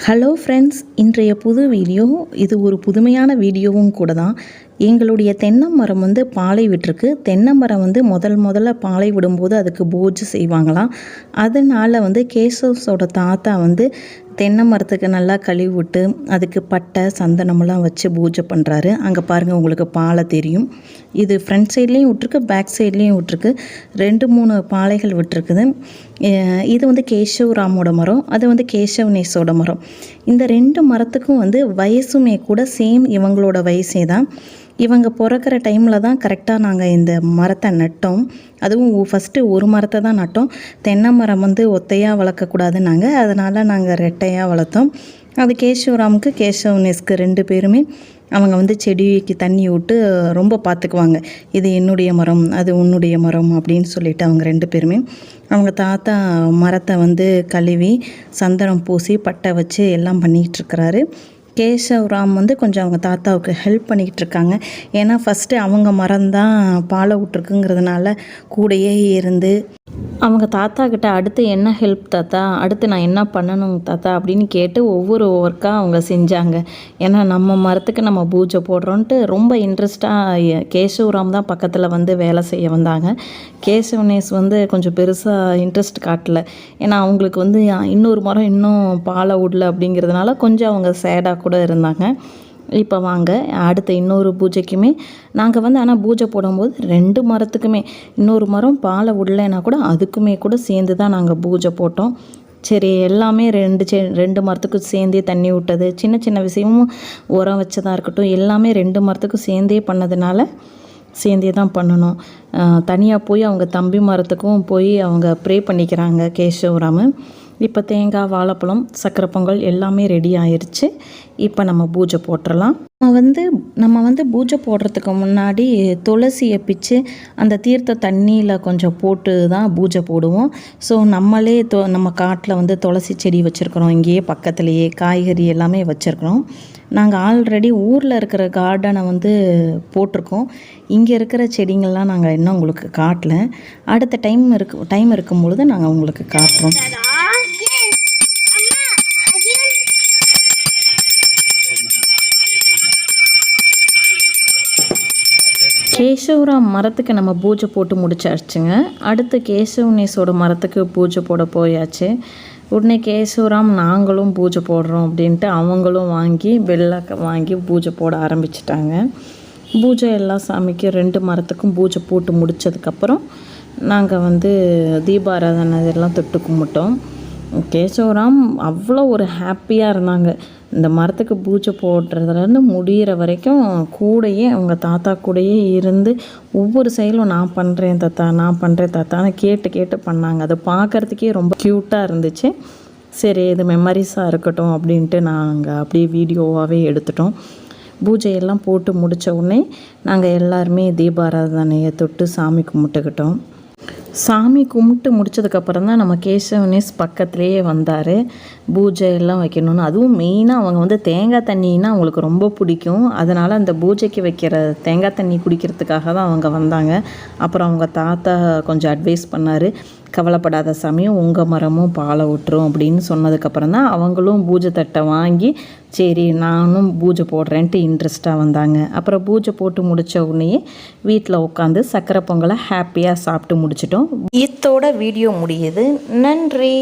Hello friends, இன்றைய புது video இது ஒரு புதுமையான வீடியோவும் கூட தான். எங்களுடைய தென்னை மரம் பாலை விட்டுருக்கு. தென்னை மரம் முதல்ல பாலை விடும்போது அதுக்கு பூஜை செய்வாங்களாம். அதனால் கேசவ்ஸோட தாத்தா தென்னை மரத்துக்கு நல்லா கழுவி விட்டு அதுக்கு பட்டை சந்தனமெல்லாம் வச்சு பூஜை பண்ணுறாரு. அங்கே பாருங்கள், உங்களுக்கு பாலை தெரியும். இது ஃப்ரண்ட் சைட்லேயும் விட்டுருக்கு, பேக் சைட்லேயும் விட்டுருக்கு. 2-3 பாலைகள் விட்டுருக்குது. இது கேசவராமோட மரம், அது கேசவனேஸோட மரம். இந்த 2 மரத்துக்கும் வயசுமே கூட சேம் இவங்களோட வயசே தான். இவங்க பிறக்கிற டைமில் தான் கரெக்டாக நாங்கள் இந்த மரத்தை நட்டோம். அதுவும் ஃபஸ்ட்டு ஒரு மரத்தை தான் நட்டோம். தென்னை மரம் ஒத்தையாக வளர்க்கக்கூடாதுன்னாங்க, அதனால் நாங்கள் ரெட்டையாக வளர்த்தோம். அது கேசவராமுக்கு கேசவனேஸ்க்கு 2 பேருமே அவங்க செடிக்கு தண்ணி விட்டு ரொம்ப பார்த்துக்குவாங்க. இது என்னுடைய மரம், அது உன்னுடைய மரம் அப்படின்னு சொல்லிட்டு அவங்க 2 பேருமே அவங்க தாத்தா மரத்தை கழுவி சந்தனம் பூசி பட்டை வச்சு எல்லாம் பண்ணிகிட்ருக்கிறாரு. கேசவராம் கொஞ்சம் அவங்க தாத்தாவுக்கு ஹெல்ப் பண்ணிக்கிட்டு இருக்காங்க. ஏன்னா ஃபஸ்ட்டு அவங்க மரம்தான் பாலை விட்ருக்குங்கிறதுனால கூடையே இருந்து அவங்க தாத்தா கிட்ட அடுத்து என்ன ஹெல்ப் தாத்தா, அடுத்து நான் என்ன பண்ணணும் தாத்தா அப்படின்னு கேட்டு ஒவ்வொரு ஒர்க்காக அவங்க செஞ்சாங்க. ஏன்னா நம்ம மரத்துக்கு நம்ம பூஜை போடுறோன்ட்டு ரொம்ப இன்ட்ரெஸ்ட்டாக கேசவராம் தான் பக்கத்தில் வேலை செய்ய வந்தாங்க. கேசவனேஸ் கொஞ்சம் பெருசாக இன்ட்ரெஸ்ட் காட்டல. ஏன்னா அவங்களுக்கு இன்னொரு மரம் இன்னும் பாலை விடல அப்படிங்கிறதுனால கொஞ்சம் அவங்க சேடாக கூட இருந்தாங்க. இப்போ வாங்க அடுத்த இன்னொரு பூஜைக்குமே நாங்கள் ஆனால் பூஜை போடும்போது 2 மரத்துக்குமே இன்னொரு மரம் பாலை விடலைன்னா கூட அதுக்குமே கூட சேர்ந்து தான் நாங்கள் பூஜை போட்டோம். சரி, எல்லாமே 2 மரத்துக்கும் சேர்ந்தே தண்ணி விட்டது, சின்ன சின்ன விஷயமும் உரம் வச்சதாக இருக்கட்டும், எல்லாமே 2 மரத்துக்கும் சேர்ந்தே பண்ணதுனால சேர்ந்தே தான் பண்ணணும். தனியாக போய் அவங்க தம்பி மரத்துக்கும் போய் அவங்க ப்ரே பண்ணிக்கிறாங்க கேசவராமு. இப்போ தேங்காய், வாழைப்பழம், சக்கரை பொங்கல் எல்லாமே ரெடி ஆயிடுச்சு. இப்போ நம்ம பூஜை போட்டுடலாம். நம்ம பூஜை போடுறதுக்கு முன்னாடி துளசியை பிச்சு அந்த தீர்த்த தண்ணியில் கொஞ்சம் போட்டு தான் பூஜை போடுவோம். ஸோ நம்மளே நம்ம காட்டில் துளசி செடி வச்சுருக்குறோம், இங்கேயே பக்கத்துலேயே காய்கறி எல்லாமே வச்சுருக்குறோம். நாங்கள் ஆல்ரெடி ஊரில் இருக்கிற கார்டனை போட்டிருக்கோம். இங்கே இருக்கிற செடிங்கள்லாம் நாங்கள் இன்னும் உங்களுக்கு காட்டல. அடுத்த டைம் இருக்கும் பொழுது நாங்கள் உங்களுக்கு காட்டுறோம். கேசவராம் மரத்துக்கு நம்ம பூஜை போட்டு முடிச்சாச்சுங்க. அடுத்து கேசவனேஸோட மரத்துக்கு பூஜை போட போயாச்சு. உடனே கேசவராம் நாங்களும் பூஜை போடுறோம் அப்படின்ட்டு அவங்களும் வாங்கி பூஜை போட ஆரம்பிச்சிட்டாங்க. பூஜை எல்லா சாமிக்கு 2 மரத்துக்கும் பூஜை போட்டு முடித்ததுக்கப்புறம் நாங்கள் தீபாராதனை இதெல்லாம் தொட்டு கும்பிட்டோம். கேசவராம் அவ்வளோ ஒரு ஹாப்பியாக இருந்தாங்க. இந்த மரத்துக்கு பூஜை போடுறதுலேருந்து முடிகிற வரைக்கும் கூடையே அவங்க தாத்தா கூடையே இருந்து ஒவ்வொரு செயலும் நான் பண்ணுறேன் தாத்தான்னு கேட்டு பண்ணாங்க. அதை பார்க்குறதுக்கே ரொம்ப க்யூட்டாக இருந்துச்சு. சரி, இது மெமரிஸாக இருக்கட்டும் அப்படின்ட்டு நாங்கள் அப்படியே வீடியோவாகவே எடுத்துட்டோம். பூஜையெல்லாம் போட்டு முடித்த உடனே நாங்கள் எல்லாருமே தீபாராதனையை தொட்டு சாமி கும்பிட்டுக்கிட்டோம். சாமி கும்பிட்டு முடித்ததுக்கப்புறம் தான் நம்ம கேசவனேஸ் பக்கத்துலேயே வந்தார். பூஜை எல்லாம் வைக்கணும்னு, அதுவும் மெயினாக அவங்க தேங்காய் தண்ணின்னா அவங்களுக்கு ரொம்ப பிடிக்கும். அதனால் அந்த பூஜைக்கு வைக்கிற தேங்காய் தண்ணி குடிக்கிறதுக்காக தான் அவங்க வந்தாங்க. அப்புறம் அவங்க தாத்தா கொஞ்சம் அட்வைஸ் பண்ணார், கவலைப்படாத சாமி, உங்கள் மரமும் பாலை விட்டுரும் அப்படின்னு சொன்னதுக்கப்புறம் தான் அவங்களும் பூஜை தட்டை வாங்கி சரி நானும் பூஜை போடுறேன்ட்டு இன்ட்ரெஸ்ட்டாக வந்தாங்க. அப்புறம் பூஜை போட்டு முடித்த உடனே வீட்டில் உட்காந்து சக்கரை பொங்கலை ஹாப்பியாக சாப்பிட்டு முடிச்சிட்டோம். இதோட வீடியோ முடியுது. நன்றி.